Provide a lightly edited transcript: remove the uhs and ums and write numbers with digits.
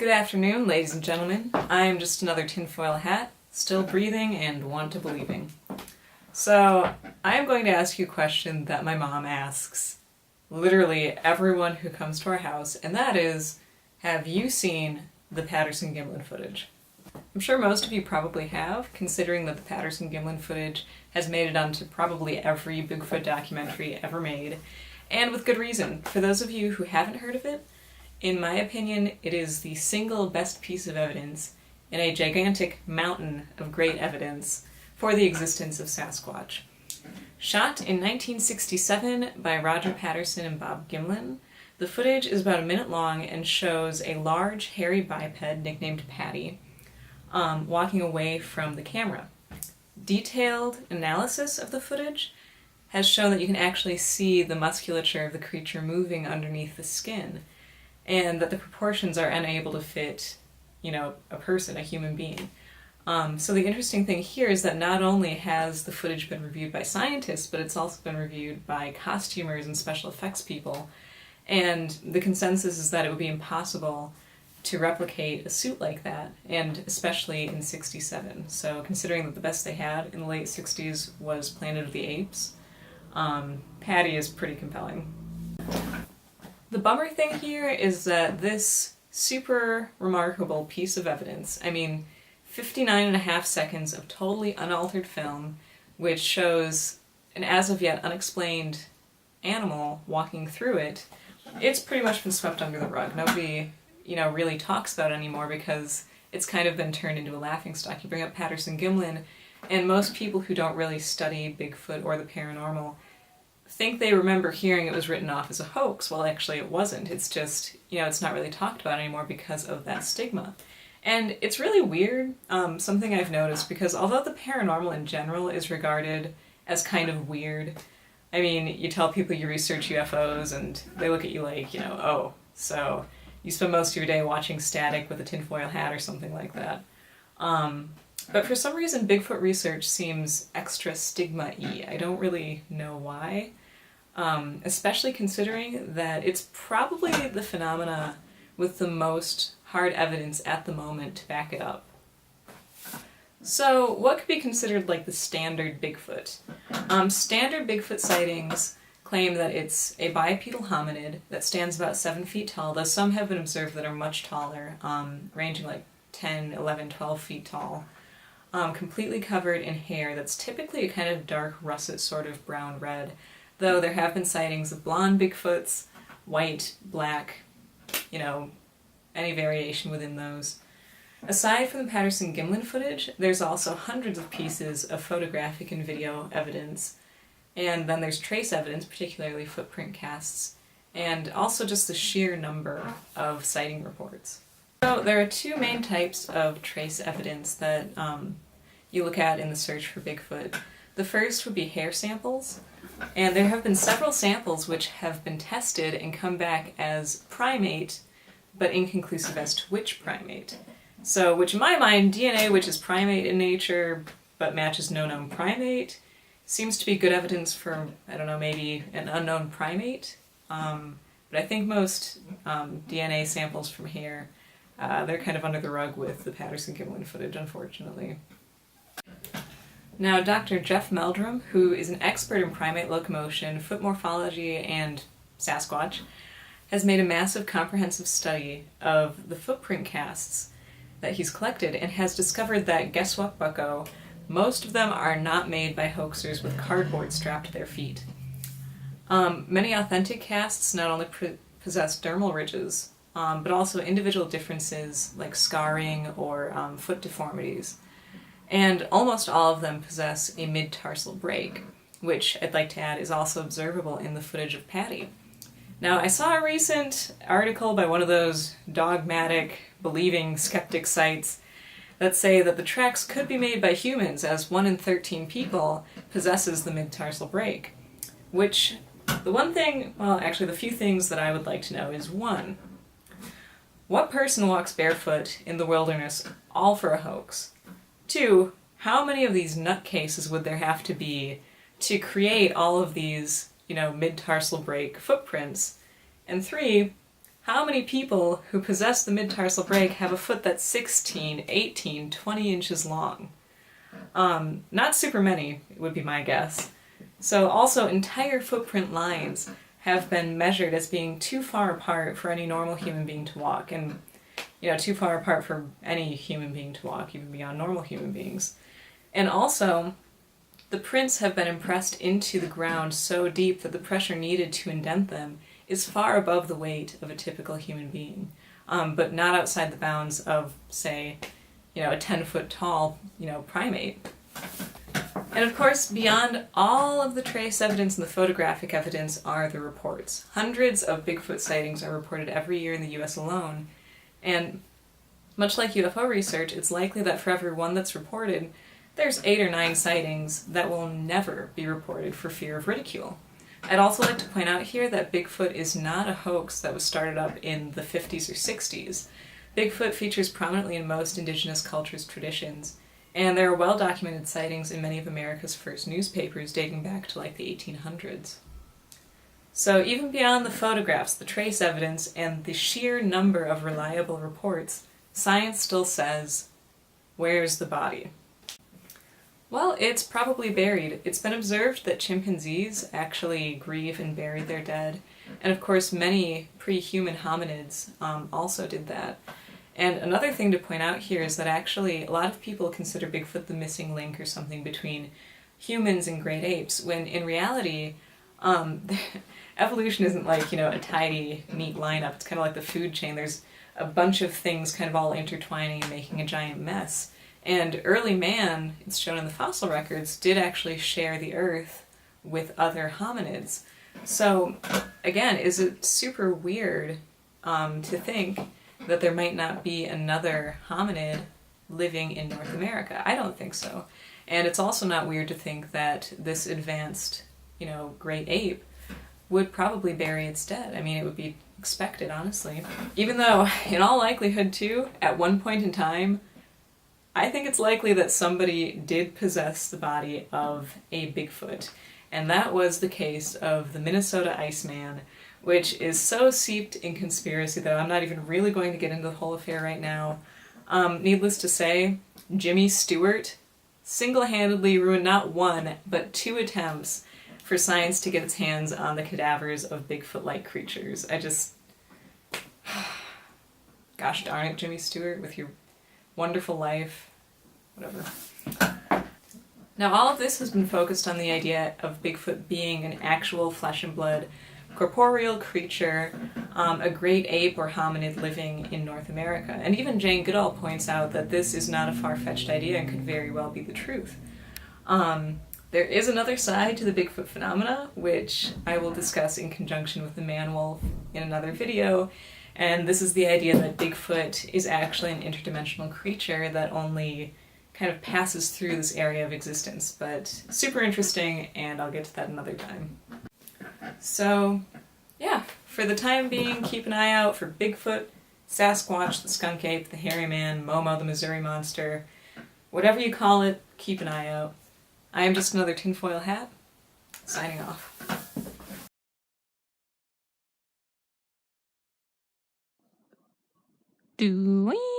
Good afternoon, ladies and gentlemen. I am just another tinfoil hat, still breathing and want to believing. So, I am going to ask you a question that my mom asks literally everyone who comes to our house, and that is, have you seen the Patterson Gimlin footage? I'm sure most of you probably have, considering that the Patterson Gimlin footage has made it onto probably every Bigfoot documentary ever made, and with good reason. For those of you who haven't heard of it, in my opinion, it is the single best piece of evidence in a gigantic mountain of great evidence for the existence of Sasquatch. Shot in 1967 by Roger Patterson and Bob Gimlin, the footage is about a minute long and shows a large, hairy biped nicknamed Patty walking away from the camera. Detailed analysis of the footage has shown that you can actually see the musculature of the creature moving underneath the skin, and that the proportions are unable to fit, a person, a human being. So the interesting thing here is that not only has the footage been reviewed by scientists, but it's also been reviewed by costumers and special effects people, and the consensus is that it would be impossible to replicate a suit like that, and especially in '67. So considering that the best they had in the late '60s was Planet of the Apes, Patty is pretty compelling. The bummer thing here is that this super remarkable piece of evidence, 59.5 seconds of totally unaltered film, which shows an as of yet unexplained animal walking through it, it's pretty much been swept under the rug. Nobody, really talks about it anymore because it's kind of been turned into a laughingstock. You bring up Patterson Gimlin, and most people who don't really study Bigfoot or the paranormal think they remember hearing it was written off as a hoax. Well, actually it wasn't. It's just, it's not really talked about anymore because of that stigma. And it's really weird, something I've noticed, because although the paranormal in general is regarded as kind of weird, you tell people you research UFOs and they look at you like, oh, so you spend most of your day watching static with a tinfoil hat or something like that. But for some reason, Bigfoot research seems extra stigma-y. I don't really know why, especially considering that it's probably the phenomena with the most hard evidence at the moment to back it up. So, what could be considered like the standard Bigfoot? Standard Bigfoot sightings claim that it's a bipedal hominid that stands about 7 feet tall, though some have been observed that are much taller, ranging like 10, 11, 12 feet tall. Completely covered in hair that's typically a kind of dark russet sort of brown-red, though there have been sightings of blonde Bigfoots, white, black, any variation within those. Aside from the Patterson Gimlin footage, there's also hundreds of pieces of photographic and video evidence, and then there's trace evidence, particularly footprint casts, and also just the sheer number of sighting reports. So there are two main types of trace evidence that you look at in the search for Bigfoot. The first would be hair samples, and there have been several samples which have been tested and come back as primate, but inconclusive as to which primate. So, which in my mind, DNA which is primate in nature, but matches no known primate, seems to be good evidence for, maybe an unknown primate. But I think most DNA samples from hair, they're kind of under the rug with the Patterson Gimlin footage, unfortunately. Now, Dr. Jeff Meldrum, who is an expert in primate locomotion, foot morphology, and Sasquatch, has made a massive comprehensive study of the footprint casts that he's collected and has discovered that, guess what, bucko, most of them are not made by hoaxers with cardboard strapped to their feet. Many authentic casts not only possess dermal ridges, but also individual differences like scarring or foot deformities. And almost all of them possess a mid-tarsal break, which I'd like to add is also observable in the footage of Patty. Now, I saw a recent article by one of those dogmatic, believing skeptic sites that say that the tracks could be made by humans, as 1 in 13 people possesses the mid-tarsal break. Which, the few things that I would like to know is 1, what person walks barefoot in the wilderness all for a hoax? 2, how many of these nutcases would there have to be to create all of these, mid-tarsal break footprints? And 3, How many people who possess the mid-tarsal break have a foot that's 16, 18, 20 inches long? Not super many, would be my guess. So also entire footprint lines have been measured as being too far apart for any normal human being to walk, and too far apart for any human being to walk, even beyond normal human beings. And also, the prints have been impressed into the ground so deep that the pressure needed to indent them is far above the weight of a typical human being, but not outside the bounds of, say, a 10-foot tall, primate. And of course, beyond all of the trace evidence and the photographic evidence are the reports. Hundreds of Bigfoot sightings are reported every year in the US alone, and much like UFO research, it's likely that for every one that's reported, there's 8 or 9 sightings that will never be reported for fear of ridicule. I'd also like to point out here that Bigfoot is not a hoax that was started up in the 50s or 60s. Bigfoot features prominently in most indigenous cultures' traditions, and there are well-documented sightings in many of America's first newspapers dating back to like the 1800s. So even beyond the photographs, the trace evidence, and the sheer number of reliable reports, science still says, where's the body? Well, it's probably buried. It's been observed that chimpanzees actually grieve and bury their dead, and of course many pre-human hominids also did that. And another thing to point out here is that actually a lot of people consider Bigfoot the missing link or something between humans and great apes, when in reality evolution isn't like, a tidy, neat lineup. It's kind of like the food chain. There's a bunch of things kind of all intertwining and making a giant mess. And early man, it's shown in the fossil records, did actually share the earth with other hominids. So again, is it super weird to think that there might not be another hominid living in North America? I don't think so. And it's also not weird to think that this advanced, great ape would probably bury its dead. I mean, it would be expected, honestly. Even though, in all likelihood too, at one point in time, I think it's likely that somebody did possess the body of a Bigfoot. And that was the case of the Minnesota Iceman, which is so steeped in conspiracy that I'm not even really going to get into the whole affair right now. Needless to say, Jimmy Stewart single-handedly ruined not one, but 2 attempts for science to get its hands on the cadavers of Bigfoot-like creatures. Gosh darn it, Jimmy Stewart, with your wonderful life. Whatever. Now all of this has been focused on the idea of Bigfoot being an actual flesh and blood corporeal creature, a great ape or hominid living in North America. And even Jane Goodall points out that this is not a far-fetched idea and could very well be the truth. There is another side to the Bigfoot phenomena, which I will discuss in conjunction with the man-wolf in another video, and this is the idea that Bigfoot is actually an interdimensional creature that only kind of passes through this area of existence, but super interesting, and I'll get to that another time. So, yeah, for the time being, keep an eye out for Bigfoot, Sasquatch, the skunk ape, the hairy man, Momo the Missouri monster. Whatever you call it, keep an eye out. I am just another tinfoil hat, signing off. Doing.